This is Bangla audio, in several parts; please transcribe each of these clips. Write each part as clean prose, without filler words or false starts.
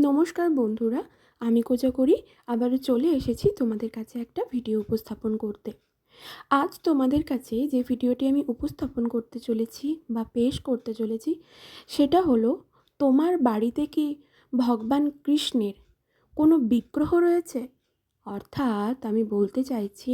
নমস্কার বন্ধুরা, আমি কোজাগরি আবারও চলে এসেছি তোমাদের কাছে একটা ভিডিও উপস্থাপন করতে। আজ তোমাদের কাছে যে ভিডিওটি আমি উপস্থাপন করতে চলেছি বা পেশ করতে চলেছি সেটা হলো, তোমার বাড়িতে কি ভগবান কৃষ্ণের কোনো বিগ্রহ রয়েছে? অর্থাৎ আমি বলতে চাইছি,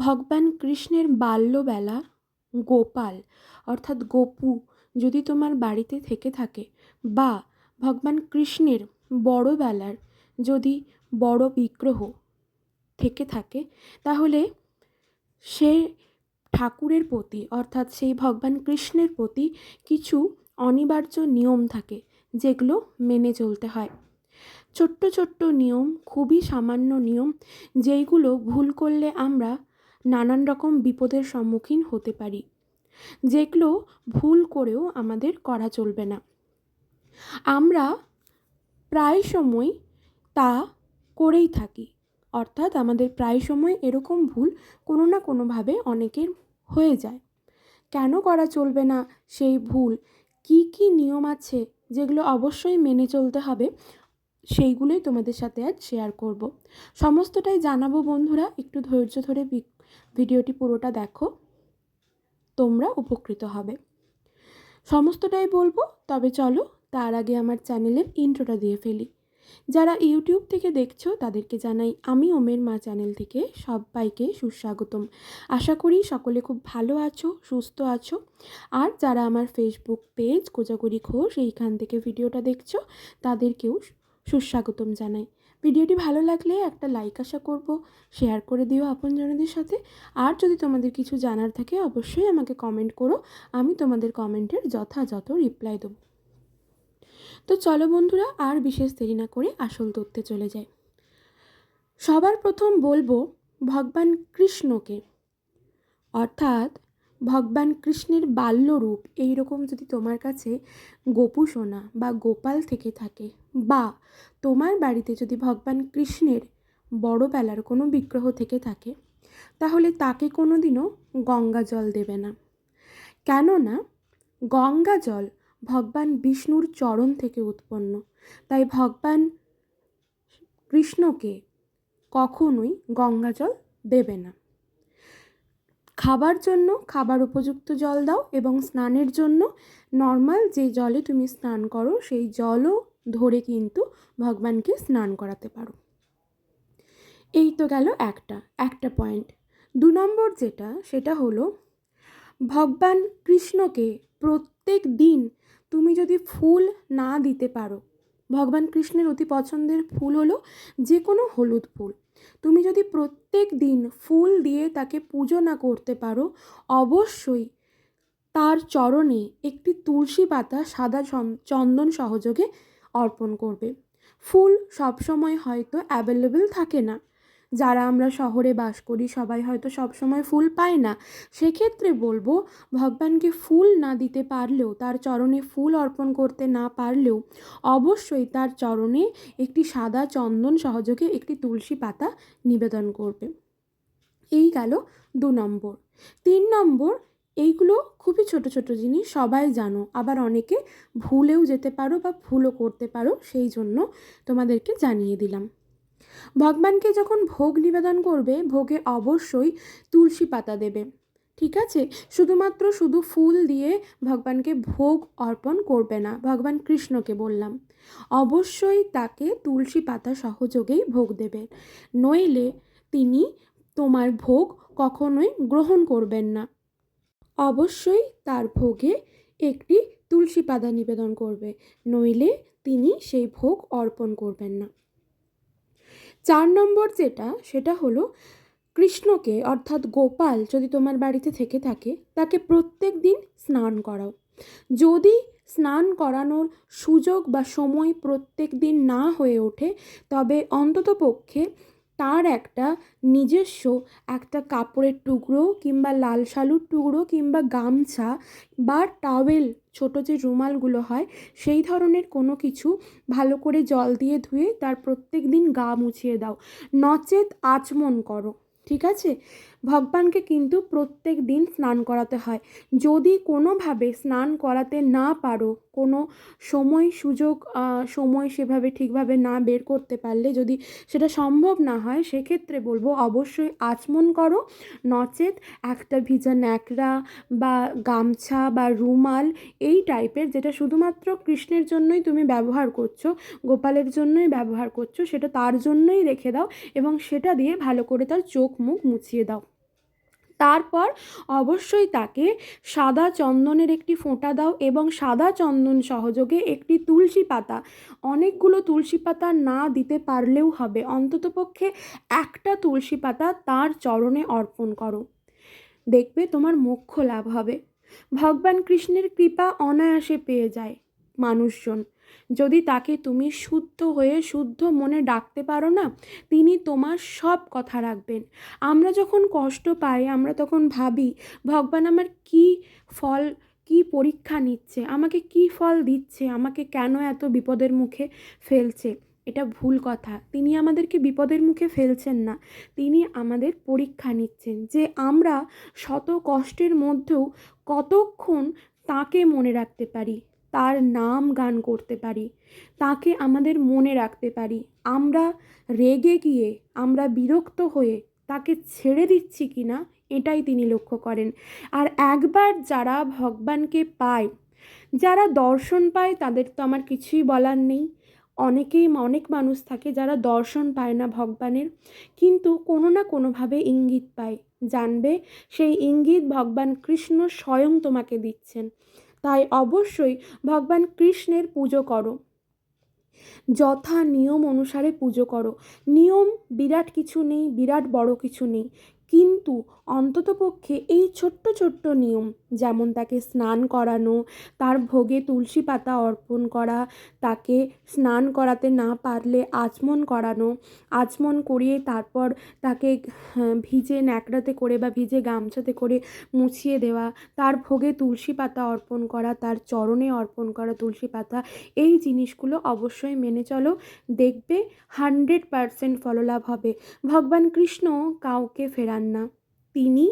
ভগবান কৃষ্ণের বাল্যবেলা গোপাল অর্থাৎ গোপু যদি তোমার বাড়িতে থেকে থাকে, বা ভগবান কৃষ্ণের বড়বেলার যদি বড় বিগ্রহ থেকে থাকে, তাহলে সে ঠাকুরের প্রতি অর্থাৎ সেই ভগবান কৃষ্ণের প্রতি কিছু অনিবার্য নিয়ম থাকে, যেগুলো মেনে চলতে হয়। ছোট্ট ছোট্ট নিয়ম, খুবই সামান্য নিয়ম, যেইগুলো ভুল করলে আমরা নানান রকম বিপদের সম্মুখীন হতে পারি, যেগুলো ভুল করেও আমাদের করা চলবে না। আমরা প্রায় সময় তা করেই থাকি, অর্থাৎ আমাদের প্রায় সময় এরকম ভুল কোনো না কোনোভাবে অনেকের হয়ে যায়। কেন করা চলবে না সেই ভুল, কি কি নিয়ম আছে যেগুলো অবশ্যই মেনে চলতে হবে, সেইগুলোই তোমাদের সাথে আজ শেয়ার করব। সমস্তটাই জানাবো বন্ধুরা, একটু ধৈর্য ধরে ভিডিওটি পুরোটা দেখো, তোমরা উপকৃত হবে। সমস্তটাই বলবো, তবে চলো তার আগে আমার চ্যানেলের ইন্ট্রোটা দিয়ে ফেলি। যারা ইউটিউব থেকে দেখছো তাদেরকে জানাই আমি ওমের মা চ্যানেল থেকে সবাইকে সুস্বাগতম। আশা করি সকলে খুব ভালো আছো, সুস্থ আছো। আর যারা আমার ফেসবুক পেজ কোজাগরি ঘোষ এইখান থেকে ভিডিওটা দেখছো, তাদেরকেও সুস্বাগতম জানাই। ভিডিওটি ভালো লাগলে একটা লাইক আশা করব, শেয়ার করে দিও আপনজনদের সাথে। আর যদি তোমাদের কিছু জানার থাকে অবশ্যই আমাকে কমেন্ট করো, আমি তোমাদের কমেন্টের যথাযথ রিপ্লাই দেবো। তো চলো বন্ধুরা, আর বিশেষ দেরি না করে আসল তথ্যে চলে যাই। সবার প্রথম বলবো ভগবান কৃষ্ণকে, অর্থাৎ ভগবান কৃষ্ণের বাল্যরূপ এইরকম যদি তোমার কাছে গোপু সোনা বা গোপাল থেকে থাকে, বা তোমার বাড়িতে যদি ভগবান কৃষ্ণের বড়বেলার কোনো বিগ্রহ থেকে থাকে, তাহলে তাকে কোনো দিনও গঙ্গা জল দেবে না। কেননা গঙ্গা জল ভগবান বিষ্ণুর চরণ থেকে উৎপন্ন, তাই ভগবান কৃষ্ণকে কখনোই গঙ্গা জল দেবে না। খাবার জন্য খাবার উপযুক্ত জল দাও, এবং স্নানের জন্য নর্মাল যে জলে তুমি স্নান করো সেই জলও ধরে কিন্তু ভগবানকে স্নান করাতে পারো। এই তো গেল একটা পয়েন্ট। 2 নম্বর যেটা, সেটা হলো ভগবান কৃষ্ণকে প্রত্যেক দিন তুমি যদি ফুল না দিতে পারো, ভগবান কৃষ্ণের অতি পছন্দের ফুল হলো যে কোনো হলুদ ফুল, তুমি যদি প্রত্যেক দিন ফুল দিয়ে তাকে পুজো না করতে পারো, অবশ্যই তার চরণে একটি তুলসী পাতা সাদা চন্দন সহযোগে অর্পণ করবে। ফুল সবসময় হয়তো অ্যাভেলেবেল থাকে না, যারা আমরা শহরে বাস করি সবাই হয়তো সবসময় ফুল পায় না। সেক্ষেত্রে বলবো, ভগবানকে ফুল না দিতে পারলেও, তার চরণে ফুল অর্পণ করতে না পারলেও, অবশ্যই তার চরণে একটি সাদা চন্দন সহযোগে একটি তুলসী পাতা নিবেদন করবে। এই গেল 2 নম্বর। 3 নম্বর, এইগুলো খুবই ছোট ছোট জিনিস, সবাই জানো, আবার অনেকে ভুলেও যেতে পারো বা ভুলও করতে পারো, সেই জন্য তোমাদেরকে জানিয়ে দিলাম। ভগবানকে যখন ভোগ নিবেদন করবে, ভোগে অবশ্যই তুলসী পাতা দেবে, ঠিক আছে? শুধু ফুল দিয়ে ভগবানকে ভোগ অর্পণ করবে না, ভগবান কৃষ্ণকে বললাম। অবশ্যই তাকে তুলসী পাতা সহযোগেই ভোগ দেবে, নইলে তিনি তোমার ভোগ কখনোই গ্রহণ করবেন না। অবশ্যই তার ভোগে একটি তুলসী পাতা নিবেদন করবে, নইলে তিনি সেই ভোগ অর্পণ করবেন না। 4 নম্বর যেটা, সেটা হলো কৃষ্ণকে অর্থাৎ গোপাল যদি তোমার বাড়িতে থেকে থাকে, তাকে প্রত্যেক দিন স্নান করাও। যদি স্নান করানোর সুযোগ বা সময় প্রত্যেক দিন না হয়ে ওঠে, তবে অন্ততপক্ষে তার একটা নিজস্ব একটা কাপড়ের টুকরো কিংবা লাল শালুর টুকরো কিংবা গামছা বা টাওয়েল, ছোটো যে রুমালগুলো হয় সেই ধরনের কোনো কিছু ভালো করে জল দিয়ে ধুয়ে তার প্রত্যেক দিন গা মুছিয়ে দাও, নচেত আচমন করো, ঠিক আছে? ভগবানকে কিন্তু প্রত্যেক দিন স্নান করাতে হয়। যদি কোনোভাবে স্নান করাতে না পারো, কোনো সময় সেভাবে ঠিকভাবে না বের করতে পারলে, যদি সেটা সম্ভব না হয়, সেক্ষেত্রে বলবো অবশ্যই আচমন করো, নচেত একটা ভিজা ন্যাকড়া বা গামছা বা রুমাল এই টাইপের, যেটা শুধুমাত্র কৃষ্ণের জন্যই তুমি ব্যবহার করছো, গোপালের জন্যই ব্যবহার করছো, সেটা তার জন্যই রেখে দাও এবং সেটা দিয়ে ভালো করে তার চোখ মুখ মুছিয়ে দাও। তারপর অবশ্যই তাকে সাদা চন্দনের একটি ফোঁটা দাও এবং সাদা চন্দন সহযোগে একটি তুলসী পাতা, অনেকগুলো তুলসী পাতা না দিতে পারলেও হবে, অন্ততপক্ষে একটা তুলসী পাতা তার চরণে অর্পণ করো। দেখবে তোমার মোক্ষ লাভ হবে। ভগবান কৃষ্ণের কৃপা অনায়াসে পেয়ে যায় মানুষজন, যদি তাকে তুমি শুদ্ধ হয়ে শুদ্ধ মনে ডাকতে পারো না, তিনি তোমার সব কথা রাখবেন। আমরা যখন কষ্ট পাই আমরা তখন ভাবি ভগবান আমার ফল কি পরীক্ষা নিচ্ছে, আমাকে কি ফল দিচ্ছে, আমাকে কেন এত বিপদের মুখে ফেলছে। এটা ভুল কথা। তিনি আমাদেরকে বিপদের মুখে ফেলছেন না, তিনি আমাদের পরীক্ষা নিচ্ছেন যে আমরা শত কষ্টের মধ্যেও কতক্ষণ তাকে মনে রাখতে পারি, তার নাম গান করতে পারি, তাকে আমাদের মনে রাখতে পারি। আমরা রেগে গিয়ে, আমরা বিরক্ত হয়ে তাকে ছেড়ে দিচ্ছি কি না, এটাই তিনি লক্ষ্য করেন। আর একবার যারা ভগবানকে পায়, যারা দর্শন পায়, তাদের তো আমার কিছুই বলার নেই। অনেক মানুষ থাকে যারা দর্শন পায় না ভগবানের, কিন্তু কোনো না কোনোভাবে ইঙ্গিত পায়, জানবে সেই ইঙ্গিত ভগবান কৃষ্ণ স্বয়ং তোমাকে দিচ্ছেন। তাই অবশ্যই ভগবান কৃষ্ণের পুজো করো, যথা নিয়ম অনুসারে পুজো করো। নিয়ম বিরাট কিছু নেই, বিরাট বড় কিছু নেই, কিন্তু অন্ততপক্ষে এই ছোট্ট ছোট্ট নিয়ম, যেমন তাকে স্নান করানো, তার ভোগে তুলসী পাতা অর্পণ করা, তাকে স্নান করাতে না পারলে আচমন করানো, আচমন করিয়ে তারপর তাকে ভিজে ন্যাকড়াতে করে বা ভিজে গামছাতে করে মুছিয়ে দেওয়া, তার ভোগে তুলসী পাতা অর্পণ করা, তার চরণে অর্পণ করা তুলসী পাতা, এই জিনিসগুলো অবশ্যই মেনে চলো, দেখবে 100% ফললাভ হবে। ভগবান কৃষ্ণ কাউকে ফেরান না, তিনি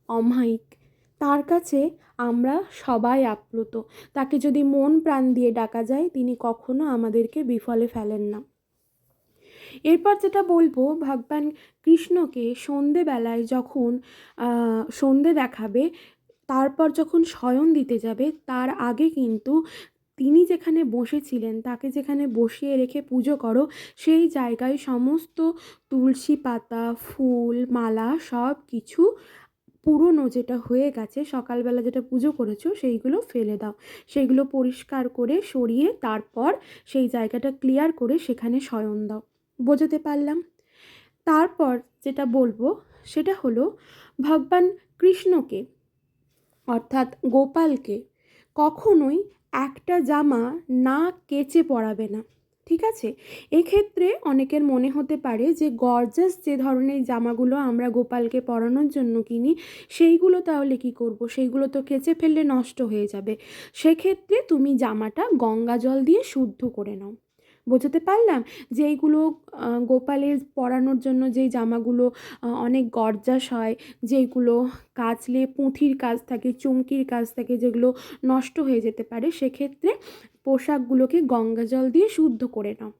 অমায়িক, তার কাছে আমরা সবাই আপ্লুত। তাকে যদি মন প্রাণ দিয়ে ডাকা যায়, তিনি কখনো আমাদেরকে বিফলে ফেলেন না। এরপর যেটা বলবো, ভগবান কৃষ্ণকে সন্ধেবেলায় যখন সন্ধে দেখাবে, তারপর যখন শয়ন দিতে যাবে, তার আগে কিন্তু তিনি যেখানে বসেছিলেন, তাকে যেখানে বসিয়ে রেখে পুজো করো, সেই জায়গায় সমস্ত তুলসী পাতা, ফুল, মালা সব কিছু পুরনো যেটা হয়ে গেছে, সকালবেলা যেটা পুজো করেছো, সেইগুলো ফেলে দাও। সেইগুলো পরিষ্কার করে সরিয়ে তারপর সেই জায়গাটা ক্লিয়ার করে সেখানে শয়ন দাও। বোঝাতে পারলাম? তারপর যেটা বলবো সেটা হলো, ভগবান কৃষ্ণকে অর্থাৎ গোপালকে কখনোই একটা জামা না কেচে পরাবে না, ঠিক আছে? এক্ষেত্রে অনেকের মনে হতে পারে যে গর্জাস যে ধরনের জামাগুলো আমরা গোপালকে পরানোর জন্য কিনি, সেইগুলো তাহলে কি করব, সেইগুলো তো কেচে ফেললে নষ্ট হয়ে যাবে। সেক্ষেত্রে তুমি জামাটা গঙ্গা জল দিয়ে শুদ্ধ করে নাও। বোঝাতে পারলাম? যেইগুলো গোপালের পরানোর জন্য যেই জামাগুলো অনেক গর্জাস হয়, যেইগুলো কাচলে পুঁথির কাজ থাকে, চুমকির কাজ থাকে, যেগুলো নষ্ট হয়ে যেতে পারে, সেক্ষেত্রে পোশাকগুলোকে গঙ্গা জল দিয়ে শুদ্ধ করে নাও,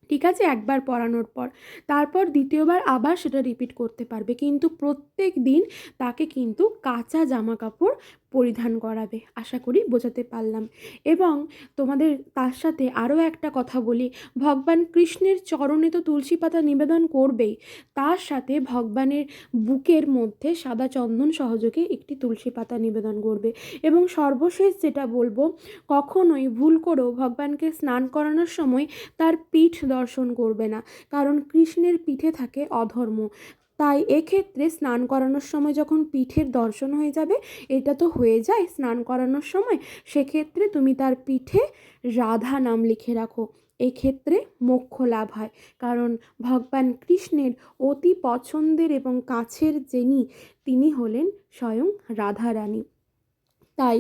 ঠিক আছে? একবার পরানোর পর তারপর দ্বিতীয়বার আবার সেটা রিপিট করতে পারবে, কিন্তু প্রত্যেক দিন তাকে কিন্তু কাঁচা জামা কাপড় পরিধান করাবে। আশা করি বোঝাতে পারলাম। এবং তোমাদের তার সাথে আরও একটা কথা বলি, ভগবান কৃষ্ণের চরণে তো তুলসী পাতা নিবেদন করবেই, তার সাথে ভগবানের বুকের মধ্যে সাদা চন্দন সহযোগে একটি তুলসী পাতা নিবেদন করবে। এবং সর্বশেষ যেটা বলবো, কখনোই ভুল করেও ভগবানকে স্নান করানোর সময় তার পিঠ দর্শন করবে না, কারণ কৃষ্ণের পিঠে থাকে অধর্ম। তাই এক্ষেত্রে স্নান করানোর সময় যখন পিঠের দর্শন হয়ে যাবে, এটা তো হয়ে যায় স্নান করানোর সময়, সেক্ষেত্রে তুমি তার পিঠে রাধা নাম লিখে রাখো। এক্ষেত্রে মোক্ষ লাভ হয়, কারণ ভগবান কৃষ্ণের অতি পছন্দের এবং কাছের যিনি, তিনি হলেন স্বয়ং রাধা রানী। তাই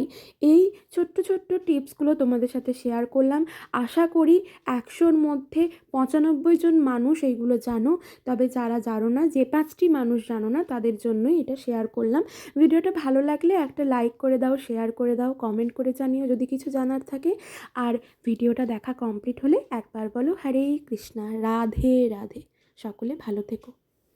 এই ছোট্ট ছোট্ট টিপসগুলো তোমাদের সাথে শেয়ার করলাম। আশা করি ১০০-র মধ্যে ৯৫ জন মানুষ এইগুলো জানো। তবে যারা জানো না, যে ৫টি মানুষ জানো না, তাদের জন্যই এটা শেয়ার করলাম। ভিডিওটা ভালো লাগলে একটা লাইক করে দাও, শেয়ার করে দাও, কমেন্ট করে জানিও যদি কিছু জানার থাকে। আর ভিডিওটা দেখা কমপ্লিট হলে একবার বলো হরে কৃষ্ণা, রাধে রাধে। সকলে ভালো থেকো।